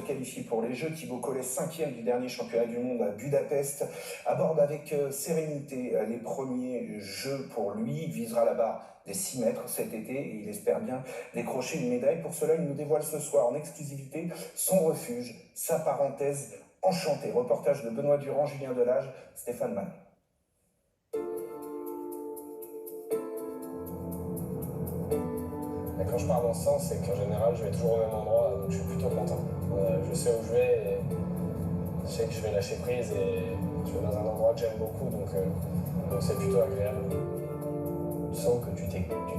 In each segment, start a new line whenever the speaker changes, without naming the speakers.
qualifié pour les Jeux. Thibaut Collet, 5e du dernier championnat du monde à Budapest, aborde avec sérénité les premiers Jeux pour lui. Il visera la barre des 6 mètres cet été et il espère bien décrocher une médaille. Pour cela, il nous dévoile ce soir en exclusivité son refuge, sa parenthèse enchantée. Reportage de Benoît Durand, Julien Delage, Stéphane Mann.
Quand je pars dans ce sens, c'est qu'en général, je vais toujours au même endroit, donc je suis plutôt content. Je sais où je vais, et je sais que je vais lâcher prise et je vais dans un endroit que j'aime beaucoup, donc c'est plutôt agréable. Tu sens que tu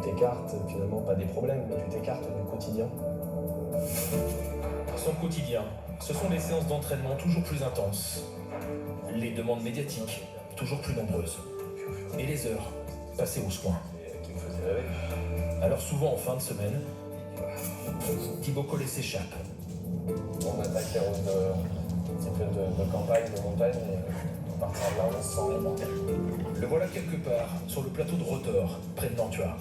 t'écartes, finalement, pas des problèmes, mais tu t'écartes du quotidien.
Son quotidien, ce sont les séances d'entraînement toujours plus intenses, les demandes médiatiques toujours plus nombreuses, et les heures passées aux soins.
Qui me faisaient rêver.
Alors souvent en fin de semaine, Thibaut Collet s'échappe.
On attaque les routes de campagne, de montagne, et à partir de là, on se sent libre.
Le voilà quelque part, sur le plateau de Rotor, près de Nantua.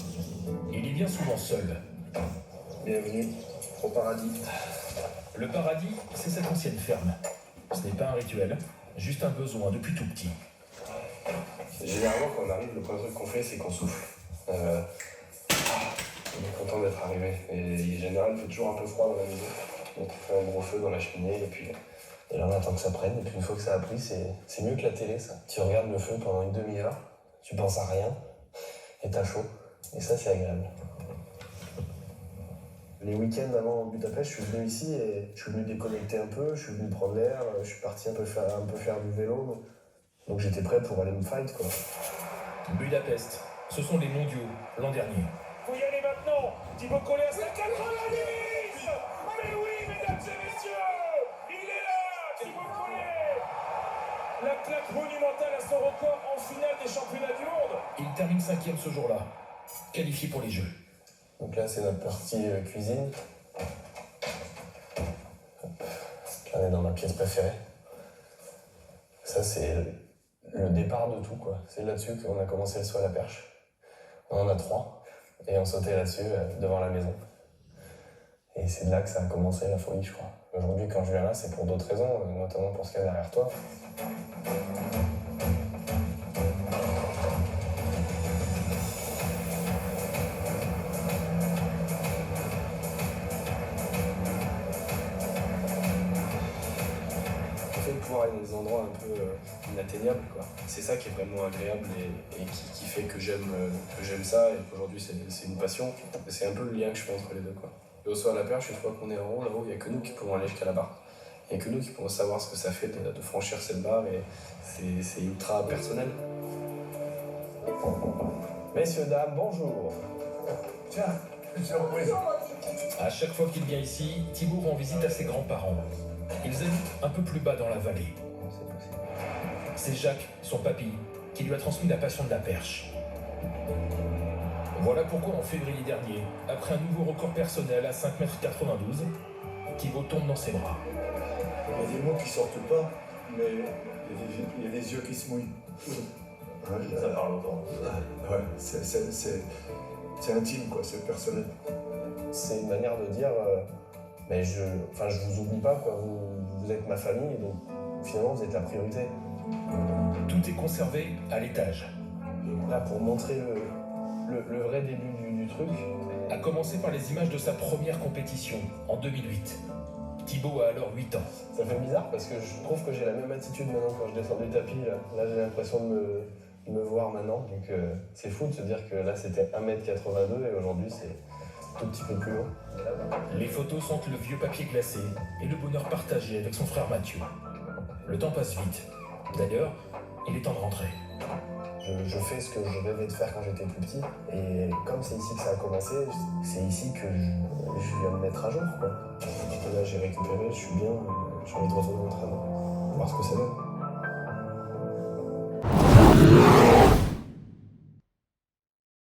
Il est bien souvent seul.
Bienvenue au paradis.
Le paradis, c'est cette ancienne ferme. Ce n'est pas un rituel, juste un besoin depuis tout petit.
Généralement, quand on arrive, le premier truc qu'on fait, c'est qu'on souffle. On est content d'être arrivé. Et en général, il fait toujours un peu froid dans la maison. Donc on fait un gros feu dans la cheminée et là on attend que ça prenne. Et puis une fois que ça a pris, c'est mieux que la télé, ça. Tu regardes le feu pendant une demi-heure, tu penses à rien et t'as chaud. Et ça, c'est agréable. Les week-ends avant Budapest, je suis venu ici et je suis venu déconnecter un peu, je suis venu prendre l'air, je suis parti un peu faire du vélo. Donc j'étais prêt pour aller me fight, quoi.
Budapest, ce sont les mondiaux l'an dernier.
Faut y aller maintenant. Thibaut Collet à 190. Mais oui, mesdames et messieurs, il est là, Thibaut Collet. La claque monumentale à son record en finale des championnats du monde.
Il termine 5e ce jour-là, qualifié pour les Jeux.
Donc là, c'est notre partie cuisine. Là, on est dans ma pièce préférée. Ça, c'est le départ de tout, quoi. C'est là-dessus qu'on a commencé le saut à la perche. On en a 3. Et on sautait là-dessus, devant la maison. Et c'est de là que ça a commencé la folie, je crois. Aujourd'hui, quand je viens là, c'est pour d'autres raisons, notamment pour ce qu'il y a derrière toi. Le fait de pouvoir aller dans des endroits un peu inatteignables, quoi. C'est ça qui est vraiment agréable et qui fait que j'aime ça et qu'aujourd'hui c'est une passion. C'est un peu le lien que je fais entre les deux, quoi. Et au saut à la perche, une fois qu'on est en haut, là-haut, il n'y a que nous qui pouvons aller jusqu'à la barre. Il n'y a que nous qui pouvons savoir ce que ça fait de franchir cette barre et c'est ultra personnel. Messieurs, dames, bonjour.
Tiens, surprise.
À chaque fois qu'il vient ici, Thibaut rend visite à ses grands-parents. Ils habitent un peu plus bas dans la vallée. C'est Jacques, son papy, qui lui a transmis la passion de la perche. Voilà pourquoi en février dernier, après un nouveau record personnel à 5,92 m, Thibaut tombe dans ses bras.
Il y a des mots qui sortent pas, mais il y a des yeux qui se mouillent.
Ça parle autant.
Ouais, c'est intime, quoi, c'est personnel.
C'est une manière de dire, mais je vous oublie pas, quoi. Vous êtes ma famille, donc finalement vous êtes la priorité.
Tout est conservé à l'étage.
Là, pour montrer le vrai début du truc.
À commencer par les images de sa première compétition, en 2008. Thibaut a alors 8 ans.
Ça fait bizarre parce que je trouve que j'ai la même attitude maintenant quand je descends du tapis. Là j'ai l'impression de me voir maintenant. Donc c'est fou de se dire que là c'était 1,82 m et aujourd'hui c'est tout petit peu plus haut.
Les photos sentent le vieux papier glacé et le bonheur partagé avec son frère Mathieu. Le temps passe vite. D'ailleurs, il est temps de rentrer.
Je fais ce que je rêvais de faire quand j'étais plus petit. Et comme c'est ici que ça a commencé, c'est ici que je viens me mettre à jour, quoi. Et là j'ai récupéré, je suis bien, j'ai envie de retourner au l'entraînement, voir ce que ça donne.